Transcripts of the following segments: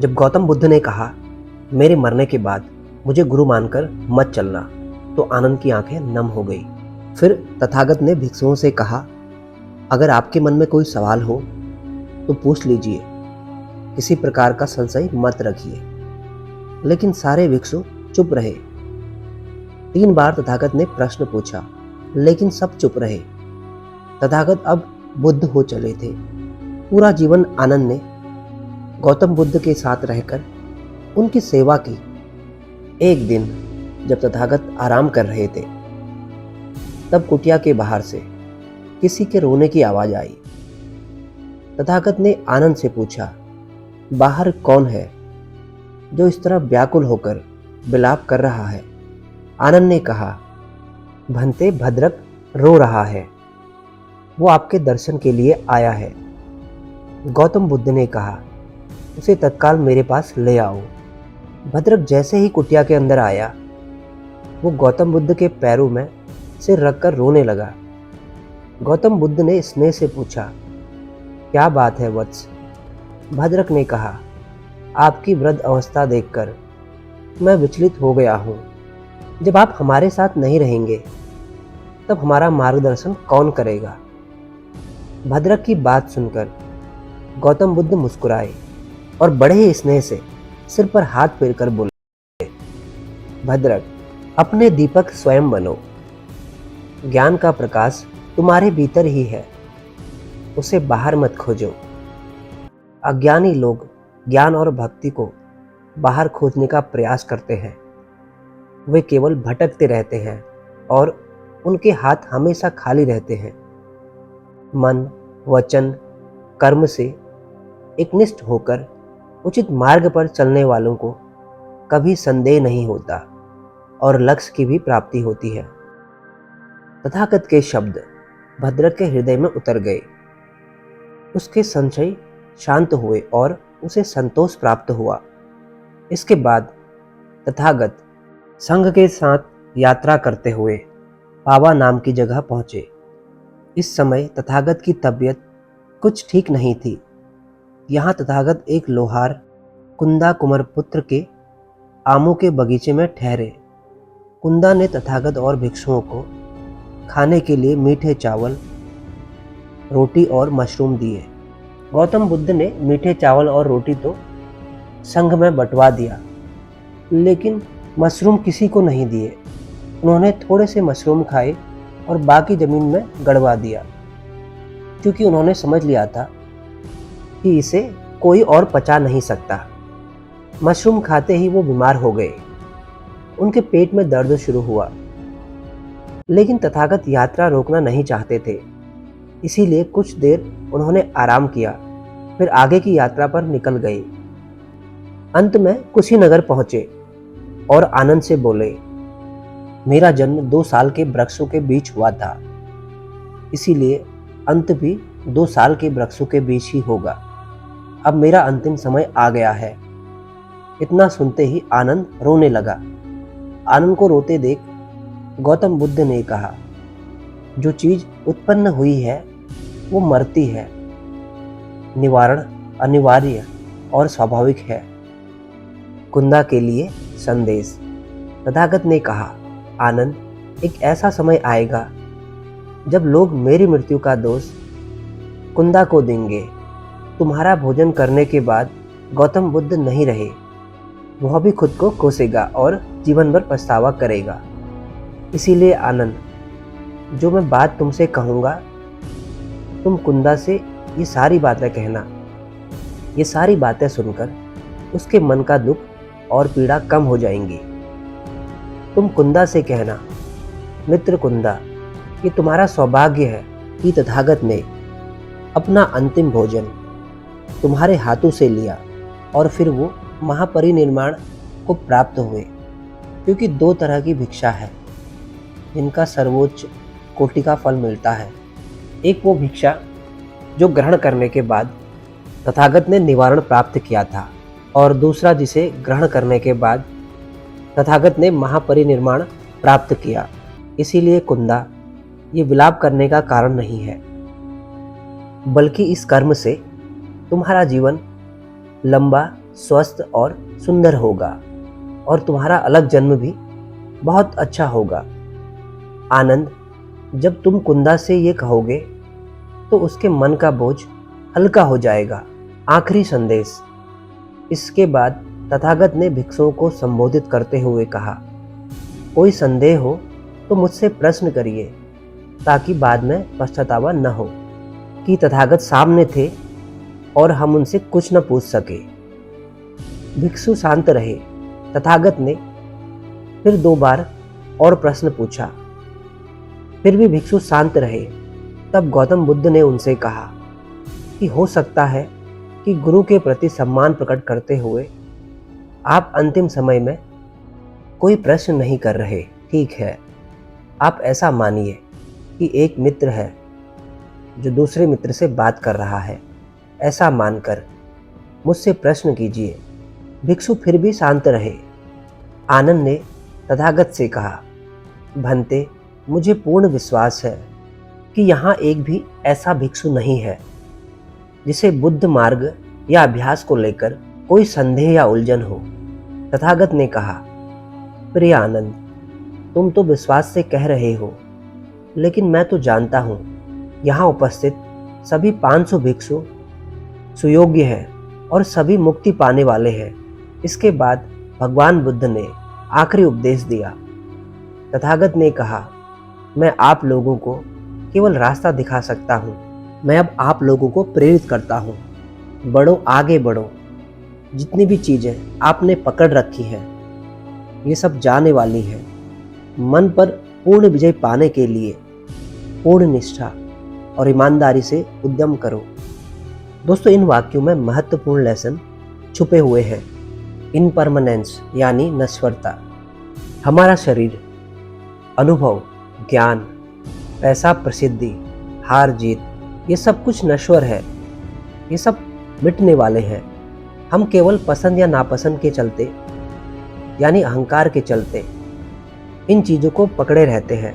जब गौतम बुद्ध ने कहा, मेरे मरने के बाद मुझे गुरु मानकर मत चलना, तो आनंद की आंखें नम हो गई। फिर तथागत ने भिक्षुओं से कहा, अगर आपके मन में कोई सवाल हो तो पूछ लीजिए, किसी प्रकार का संशय मत रखिए। लेकिन सारे भिक्षु चुप रहे। 3 बार तथागत ने प्रश्न पूछा, लेकिन सब चुप रहे। तथागत अब बुद्ध हो चले थे। पूरा जीवन आनंद ने गौतम बुद्ध के साथ रहकर उनकी सेवा की। एक दिन जब तथागत आराम कर रहे थे, तब कुटिया के बाहर से किसी के रोने की आवाज आई। तथागत ने आनंद से पूछा, बाहर कौन है जो इस तरह व्याकुल होकर विलाप कर रहा है? आनंद ने कहा, भंते भद्रक रो रहा है, वो आपके दर्शन के लिए आया है। गौतम बुद्ध ने कहा, उसे तत्काल मेरे पास ले आओ। भद्रक जैसे ही कुटिया के अंदर आया, वो गौतम बुद्ध के पैरों में सिर रखकर रोने लगा। गौतम बुद्ध ने स्नेह से पूछा, क्या बात है वत्स? भद्रक ने कहा, आपकी वृद्ध अवस्था देखकर मैं विचलित हो गया हूँ। जब आप हमारे साथ नहीं रहेंगे, तब हमारा मार्गदर्शन कौन करेगा? भद्रक की बात सुनकर गौतम बुद्ध मुस्कुराए और बड़े ही स्नेह से सिर पर हाथ फेरकर बोले, भद्रक, अपने दीपक स्वयं बनो। ज्ञान का प्रकाश तुम्हारे भीतर ही है, उसे बाहर मत खोजो। अज्ञानी लोग ज्ञान और भक्ति को बाहर खोजने का प्रयास करते हैं। वे केवल भटकते रहते हैं और उनके हाथ हमेशा खाली रहते हैं। मन, वचन, कर्म से एकनिष्ठ होकर उचित मार्ग पर चलने वालों को कभी संदेह नहीं होता और लक्ष्य की भी प्राप्ति होती है। तथागत के शब्द भद्रक के हृदय में उतर गए। उसके संशय शांत हुए और उसे संतोष प्राप्त हुआ। इसके बाद तथागत संघ के साथ यात्रा करते हुए पावा नाम की जगह पहुंचे। इस समय तथागत की तबीयत कुछ ठीक नहीं थी। यहाँ तथागत एक लोहार कुंदा कुंवर पुत्र के आमों के बगीचे में ठहरे। कुंदा ने तथागत और भिक्षुओं को खाने के लिए मीठे चावल, रोटी और मशरूम दिए। गौतम बुद्ध ने मीठे चावल और रोटी तो संघ में बंटवा दिया, लेकिन मशरूम किसी को नहीं दिए। उन्होंने थोड़े से मशरूम खाए और बाकी जमीन में गड़वा दिया, क्योंकि उन्होंने समझ लिया था कि इसे कोई और पचा नहीं सकता। मशरूम खाते ही वो बीमार हो गए। उनके पेट में दर्द शुरू हुआ, लेकिन तथागत यात्रा रोकना नहीं चाहते थे। इसीलिए कुछ देर उन्होंने आराम किया, फिर आगे की यात्रा पर निकल गए। अंत में कुशीनगर पहुंचे और आनंद से बोले, मेरा जन्म 2 साल के वृक्षों के बीच हुआ था, इसीलिए अंत भी 2 साल के वृक्षों के बीच ही होगा। अब मेरा अंतिम समय आ गया है। इतना सुनते ही आनंद रोने लगा। आनंद को रोते देख गौतम बुद्ध ने कहा, जो चीज उत्पन्न हुई है वो मरती है। निवारण अनिवार्य और स्वाभाविक है। कुंदा के लिए संदेश। तथागत ने कहा, आनंद, एक ऐसा समय आएगा जब लोग मेरी मृत्यु का दोष कुंदा को देंगे। तुम्हारा भोजन करने के बाद गौतम बुद्ध नहीं रहे, वह भी खुद को कोसेगा और जीवन भर पछतावा करेगा। इसीलिए आनंद, जो मैं बात तुमसे कहूँगा, तुम कुंदा से ये सारी बातें कहना। ये सारी बातें सुनकर उसके मन का दुख और पीड़ा कम हो जाएंगी। तुम कुंदा से कहना, मित्र कुंदा, ये तुम्हारा सौभाग्य है कि तथागत ने अपना अंतिम भोजन तुम्हारे हाथों से लिया और फिर वो महापरिनिर्वाण को प्राप्त हुए। क्योंकि 2 तरह की भिक्षा है जिनका सर्वोच्च कोटि का फल मिलता है। एक वो भिक्षा जो ग्रहण करने के बाद तथागत ने निवारण प्राप्त किया था, और दूसरा जिसे ग्रहण करने के बाद तथागत ने महापरिनिर्वाण प्राप्त किया। इसीलिए कुंदा, ये विलाप करने का कारण नहीं है, बल्कि इस कर्म से तुम्हारा जीवन लंबा स्वस्थ और सुंदर होगा और तुम्हारा अलग जन्म भी बहुत अच्छा होगा। आनंद, जब तुम कुंदा से ये कहोगे तो उसके मन का बोझ हल्का हो जाएगा। आखिरी संदेश। इसके बाद तथागत ने भिक्षुओं को संबोधित करते हुए कहा, कोई संदेह हो तो मुझसे प्रश्न करिए ताकि बाद में पछतावा न हो कि तथागत सामने थे और हम उनसे कुछ न पूछ सके। भिक्षु शांत रहे। तथागत ने फिर 2 बार और प्रश्न पूछा, फिर भी भिक्षु शांत रहे। तब गौतम बुद्ध ने उनसे कहा कि हो सकता है कि गुरु के प्रति सम्मान प्रकट करते हुए आप अंतिम समय में कोई प्रश्न नहीं कर रहे। ठीक है, आप ऐसा मानिए कि एक मित्र है जो दूसरे मित्र से बात कर रहा है। ऐसा मानकर मुझसे प्रश्न कीजिए। भिक्षु फिर भी शांत रहे। आनंद ने तथागत से कहा, भंते, मुझे पूर्ण विश्वास है कि यहाँ एक भी ऐसा भिक्षु नहीं है जिसे बुद्ध मार्ग या अभ्यास को लेकर कोई संदेह या उलझन हो। तथागत ने कहा, प्रिय आनंद, तुम तो विश्वास से कह रहे हो, लेकिन मैं तो जानता हूँ यहाँ उपस्थित सभी 500 भिक्षु सुयोग्य हैं और सभी मुक्ति पाने वाले हैं। इसके बाद भगवान बुद्ध ने आखिरी उपदेश दिया। तथागत ने कहा, मैं आप लोगों को केवल रास्ता दिखा सकता हूँ। मैं अब आप लोगों को प्रेरित करता हूँ। बढ़ो, आगे बढ़ो। जितनी भी चीज़ें आपने पकड़ रखी हैं ये सब जाने वाली हैं। मन पर पूर्ण विजय पाने के लिए पूर्ण निष्ठा और ईमानदारी से उद्यम करो। दोस्तों, इन वाक्यों में महत्वपूर्ण लेसन छुपे हुए हैं। इनपरमानेंस यानी नश्वरता। हमारा शरीर, अनुभव, ज्ञान, पैसा, प्रसिद्धि, हार जीत, ये सब कुछ नश्वर है। ये सब मिटने वाले हैं। हम केवल पसंद या नापसंद के चलते यानी अहंकार के चलते इन चीज़ों को पकड़े रहते हैं।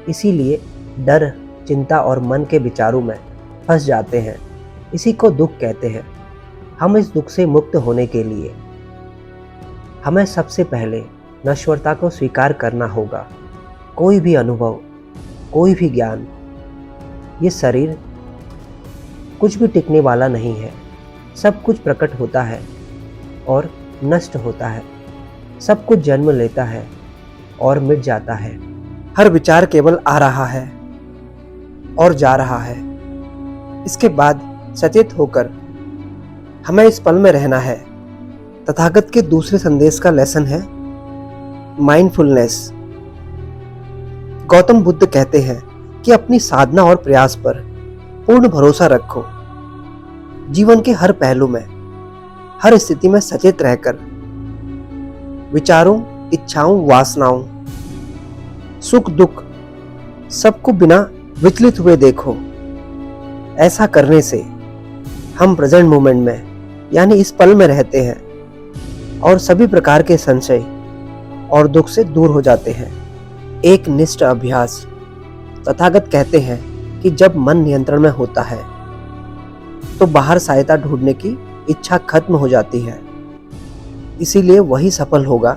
इसीलिए डर, चिंता और मन के विचारों में फंस जाते हैं। इसी को दुख कहते हैं। हम इस दुख से मुक्त होने के लिए हमें सबसे पहले नश्वरता को स्वीकार करना होगा। कोई भी अनुभव, कोई भी ज्ञान, ये शरीर कुछ भी टिकने वाला नहीं है। सब कुछ प्रकट होता है और नष्ट होता है। सब कुछ जन्म लेता है और मिट जाता है। हर विचार केवल आ रहा है और जा रहा है। इसके बाद सचेत होकर हमें इस पल में रहना है। तथागत के दूसरे संदेश का लेसन है माइंडफुलनेस। गौतम बुद्ध कहते हैं कि अपनी साधना और प्रयास पर पूर्ण भरोसा रखो। जीवन के हर पहलू में, हर स्थिति में सचेत रहकर विचारों, इच्छाओं, वासनाओं, सुख दुख सबको बिना विचलित हुए देखो। ऐसा करने से हम प्रेजेंट मोमेंट में यानी इस पल में रहते हैं और सभी प्रकार के संशय और दुख से दूर हो जाते हैं। एक निष्ठ अभ्यास। तथागत कहते हैं कि जब मन नियंत्रण में होता है तो बाहर सहायता ढूंढने की इच्छा खत्म हो जाती है। इसीलिए वही सफल होगा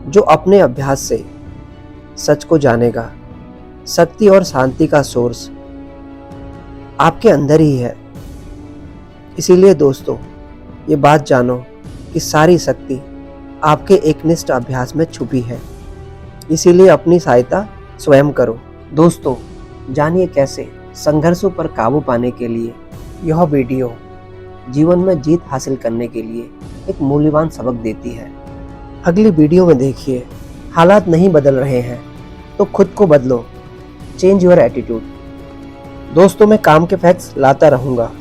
जो अपने अभ्यास से सच को जानेगा। शक्ति और शांति का सोर्स आपके अंदर ही है। इसीलिए दोस्तों, ये बात जानो कि सारी शक्ति आपके एकनिष्ठ अभ्यास में छुपी है। इसीलिए अपनी सहायता स्वयं करो। दोस्तों, जानिए कैसे संघर्षों पर काबू पाने के लिए यह वीडियो जीवन में जीत हासिल करने के लिए एक मूल्यवान सबक देती है। अगली वीडियो में देखिए, हालात नहीं बदल रहे हैं तो खुद को बदलो। Change your attitude. दोस्तों, मैं काम के फैक्ट्स लाता रहूँगा।